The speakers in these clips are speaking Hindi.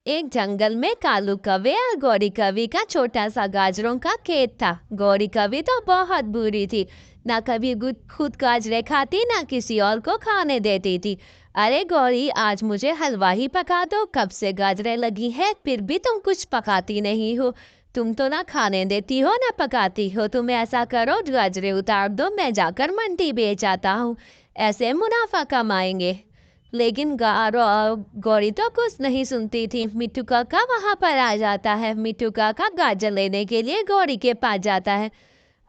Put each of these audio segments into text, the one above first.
एक जंगल में कालू कौवे और गौरी कौवी का छोटा सा गाजरों का खेत था। गौरी कौवी तो बहुत बुरी थी, ना कभी खुद गाजरे खाती ना किसी और को खाने देती थी। अरे गौरी, आज मुझे हलवा ही पका दो, कब से गाजरे लगी है फिर भी तुम कुछ पकाती नहीं हो। तुम तो ना खाने देती हो ना पकाती हो। तुम ऐसा करो, गाजरे उतार दो, मैं जाकर मंडी बेच आता हूँ, ऐसे मुनाफा कमाएंगे। लेकिन गौरी तो कुछ नहीं सुनती थी। मिट्टू काका वहां पर आ जाता है। मिट्टू काका गाजर लेने के लिए गौरी के पास जाता है।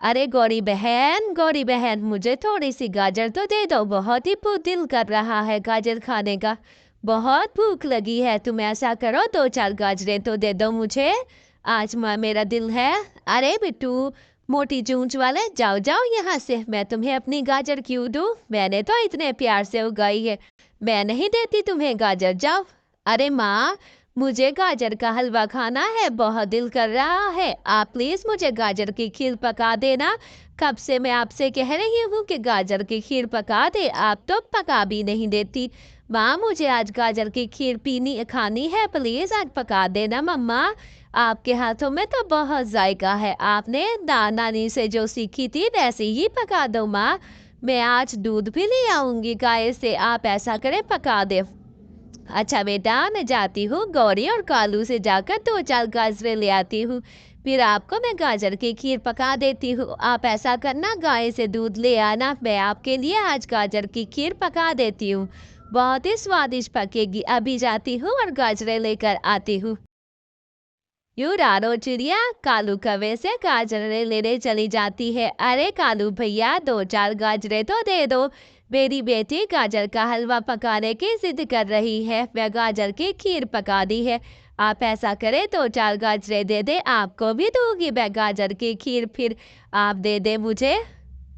अरे गौरी बहन, मुझे थोड़ी सी गाजर तो दे दो, बहुत ही दिल कर रहा है गाजर खाने का, बहुत भूख लगी है। तुम ऐसा करो, दो चार गाजरें तो दे दो मुझे, आज मेरा दिल है। अरे बिट्टू मोटी चूंच वाले, जाओ जाओ यहाँ से, मैं तुम्हें अपनी गाजर क्यों दूं, मैंने तो इतने प्यार से उगाई है, मैं नहीं देती तुम्हें गाजर, जाओ। अरे माँ, मुझे गाजर का हलवा खाना है, बहुत दिल कर रहा है, आप प्लीज मुझे गाजर की खीर पका देना। कब से मैं आपसे कह रही हूँ कि गाजर की खीर पका दे, आप तो पका भी नहीं देती। माँ, मुझे आज गाजर की खीर पीनी खानी है, प्लीज आज पका देना मम्मा। आपके हाथों में तो बहुत जायका है, आपने नानी से जो सीखी थी वैसे ही पका दो माँ। मैं आज दूध भी ले आऊंगी गाय से, आप ऐसा करें पका दे। अच्छा बेटा, मैं जाती हूँ, गौरी और कालू से जाकर दो चार गाजरे ले आती हूँ, फिर आपको मैं गाजर की खीर पका देती हूँ। आप ऐसा करना, गाय से दूध ले आना, मैं आपके लिए आज गाजर की खीर पका देती हूँ, बहुत ही स्वादिष्ट पकेगी। अभी जाती हूँ और गाजरे लेकर आती हूँ। यूं रानो चिड़िया कालू कौवे से गाजरे लेने चली जाती है। अरे कालू भैया, दो चार गाजरे तो दे दो, मेरी बेटी गाजर का हलवा पकाने की जिद कर रही है, मैं गाजर की खीर पका दी है, आप ऐसा करें दो चार गाजरे दे दे, आपको भी दूंगी मैं गाजर की खीर, फिर आप दे दे मुझे।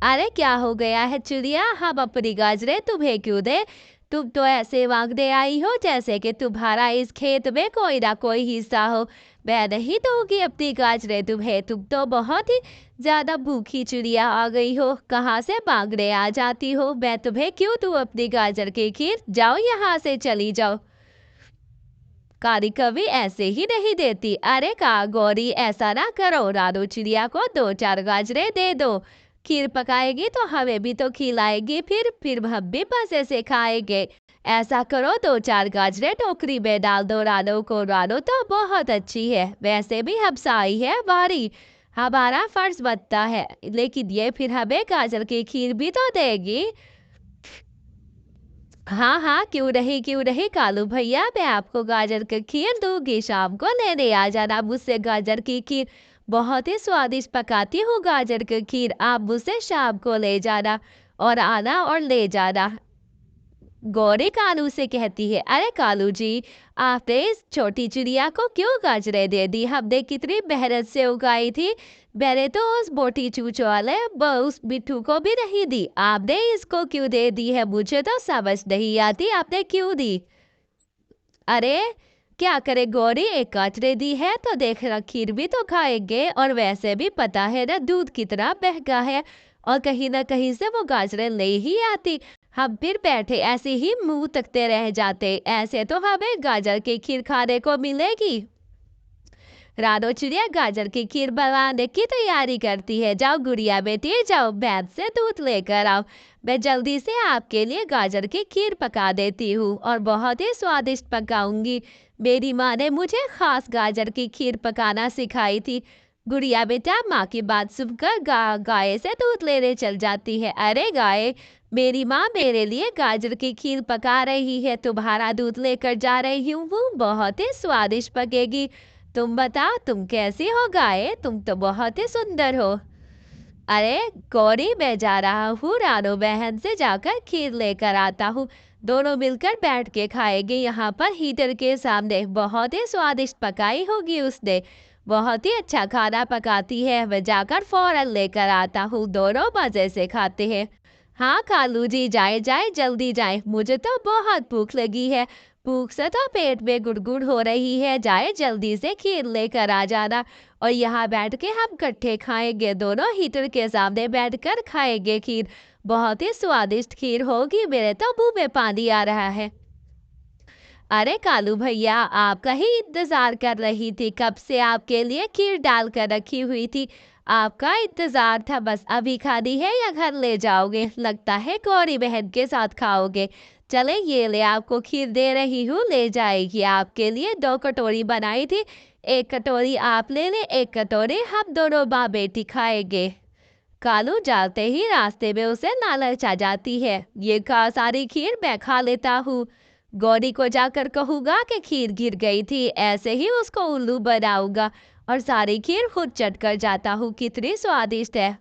अरे क्या हो गया है चिड़िया, हम अपनी गाजरे तुम्हें क्यों दे, तुम तो ऐसे मांगने आई हो जैसे कि तुम्हारा इस खेत में कोई ना कोई हिस्सा हो। मैं नहीं दूंगी अपनी गाजरे तुम्हें, तुम तो बहुत ही ज्यादा भूखी चिड़िया आ गई हो, कहाँ से मांगने आ जाती हो, मैं तुम्हें क्यों दूं अपनी गाजर की खीर, जाओ यहाँ से चली जाओ। कारी कभी ऐसे ही नहीं देती। अरे का गौरी, ऐसा ना करो, रानू चिड़िया को दो चार गाजरे दे दो, खीर पकाएगी तो हमें भी तो खिलाएगी, फिर हम भी मजे से खाएंगे। ऐसा करो, दो चार गाजरे टोकरी में डाल दो रानू को, रानू तो बहुत अच्छी है, वैसे भी हमसाई है हमारी, हमारा फर्ज बनता है, लेकिन ये फिर हमें गाजर की खीर भी तो देगी। हाँ हाँ, क्यों रही कालू भैया, मैं आपको गाजर की खीर दूंगी, शाम को लेने आ जाना मुझसे गाजर की खीर, बहुत ही स्वादिष्ट पकाती हूँ गाजर की खीर, आप मुझसे शाम को ले जाना, और आना और ले जाना। गौरी कालू से कहती है, अरे कालू जी, आपने इस छोटी चिड़िया को क्यों गाजरे दे दी, हमने कितनी मेहनत से उगाई थी, मैंने तो उस मोटी चूच वाले उस बिट्टू को भी नहीं दी, आपने इसको क्यों दे दी है, मुझे तो समझ नहीं आती आपने क्यों दी। अरे क्या करे गौरी, एक गाजरे दी है तो देखना खीर भी तो खाएंगे, और वैसे भी पता है ना दूध कितना महंगा है, और कहीं ना कहीं से वो गाजरे ले ही आती, हम फिर बैठे ऐसे ही मुंह तकते रह जाते, ऐसे तो हमें गाजर की खीर खाने को मिलेगी। रानो चिड़िया गाजर की खीर बनाने की तैयारी करती है। जाओ गुड़िया बेटी, जाओ भैंस से दूध लेकर आओ, मैं जल्दी से आपके लिए गाजर की खीर पका देती हूँ, और बहुत ही स्वादिष्ट पकाऊंगी, मेरी माँ ने मुझे खास गाजर की खीर पकाना सिखाई थी। गुड़िया बेटा माँ की बात सुनकर गाय से दूध लेने चल जाती है। अरे गाय, मेरी माँ मेरे लिए गाजर की खीर पका रही है, तुम्हारा दूध लेकर जा रही हूँ, वो बहुत ही स्वादिष्ट पकेगी, तुम बताओ तुम कैसी हो गाय, तुम तो बहुत ही सुंदर हो। अरे गौरी, मैं जा रहा हूँ रानो बहन से जाकर खीर लेकर आता हूँ, दोनों मिलकर बैठ के खाएंगे यहाँ पर हीटर के सामने, बहुत ही स्वादिष्ट पकाई होगी उसने, बहुत ही अच्छा खाना पकाती है, मैं जाकर फौरन लेकर आता हूँ, दोनों मजे से खाते हैं। हाँ कालू जी, जाए जाए जल्दी जाए, मुझे तो बहुत भूख लगी है, भूख से तो पेट में गुड़गुड़ हो रही है, जाए जल्दी से खीर लेकर आ जाना, और यहाँ बैठ के हम इकट्ठे खाएंगे, दोनों हीटर के सामने बैठकर खाएंगे खीर, बहुत ही स्वादिष्ट खीर होगी, मेरे तो मुंह में पानी आ रहा है। अरे कालू भैया, आपका ही इंतजार कर रही थी, कब से आपके लिए खीर डाल कर रखी हुई थी। आपका इंतजार था, बस अभी खानी है या घर ले जाओगे? लगता है गौरी बहन के साथ खाओगे। चले ये ले, आपको खीर दे रही हूँ, ले जाएगी। आपके लिए 2 कटोरी बनाई थी, 1 कटोरी आप ले ले, 1 कटोरी हम दोनों माँ बेटी खाएंगे। कालू जाते ही रास्ते में उसे लालच आ जाती है, ये का सारी खीर मैं खा लेता हूँ। गौरी को जाकर कहूंगा कि खीर गिर गई थी, ऐसे ही उसको उल्लू बनाऊंगा और सारी खीर खुद चट कर जाता हूँ। कितनी स्वादिष्ट है।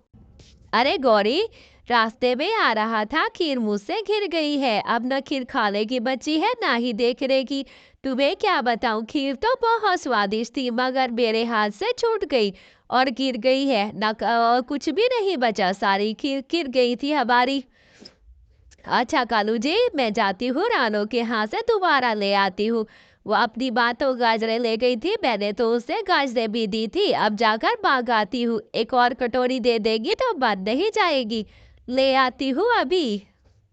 अरे गौरी, रास्ते में आ रहा था, खीर मुझसे गिर गई है। अब न खीर खाने की बची है, ना ही देख रहेगी। तुम्हें क्या बताऊं, खीर तो बहुत स्वादिष्ट थी, मगर मेरे हाथ से छूट गई और गिर गई है। न और कुछ भी नहीं बचा, सारी खीर गिर गई थी हमारी। अच्छा कालू जी, मैं जाती हूँ, रानो के यहाँ से दोबारा ले आती हूँ। वो अपनी बातों गाजरे ले गई थी, मैंने तो उसे गाजरे भी दी थी। अब जाकर मांग आती हूँ, एक और कटोरी दे देगी तो बन नहीं जाएगी। ले आती हूँ अभी।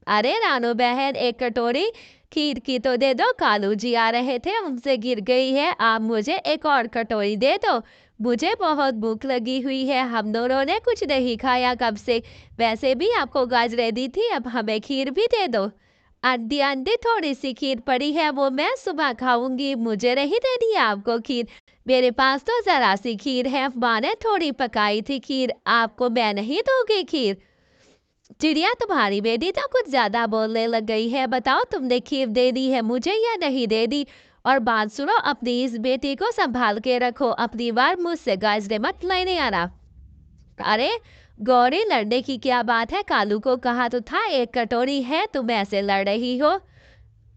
अरे रानो बहन, 1 कटोरी खीर की तो दे दो, कालू जी आ रहे थे, उनसे गिर गई है। आप मुझे एक और कटोरी दे दो, मुझे बहुत भूख लगी हुई है। हम दोनों ने कुछ नहीं खाया कब से। वैसे भी आपको गाजरें दी थी, अब हमें खीर भी दे दो। आंधी आंधी थोड़ी सी खीर पड़ी है, वो मैं सुबह खाऊंगी, मुझे नहीं देनी है आपको खीर। मेरे पास तो जरा सी खीर है, माँ ने थोड़ी पकाई थी खीर, आपको मैं नहीं दूंगी खीर। चिड़िया, तुम्हारी बेटी तो कुछ ज्यादा बोलने लग गई है। बताओ, तुमने खीर दे दी है मुझे या नहीं दे दी? और बात सुनो, अपनी इस बेटी को संभाल के रखो, अपनी बार मुझसे गाजरे मत लेने आना। अरे गौरी, लड़ने की क्या बात है? कालू को कहा तो था 1 कटोरी है, तुम ऐसे लड़ रही हो।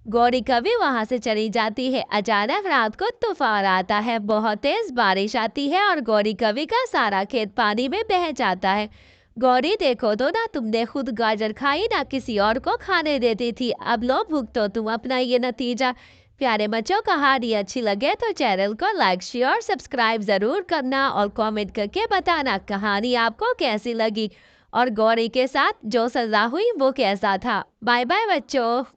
गौरी कभी वहां से चली जाती है। अचानक रात को तूफान आता है, बहुत तेज बारिश आती है और गौरी कवि का सारा खेत पानी में बह जाता है। गौरी देखो तो, ना तुमने खुद गाजर खाई, ना किसी और को खाने देती थी, अब लो भुगतो तुम अपना ये नतीजा। प्यारे बच्चों, कहानी अच्छी लगे तो चैनल को लाइक शेयर और सब्सक्राइब जरूर करना और कमेंट करके बताना कहानी आपको कैसी लगी और गौरी के साथ जो सजा हुई वो कैसा था। बाय बाय बच्चों।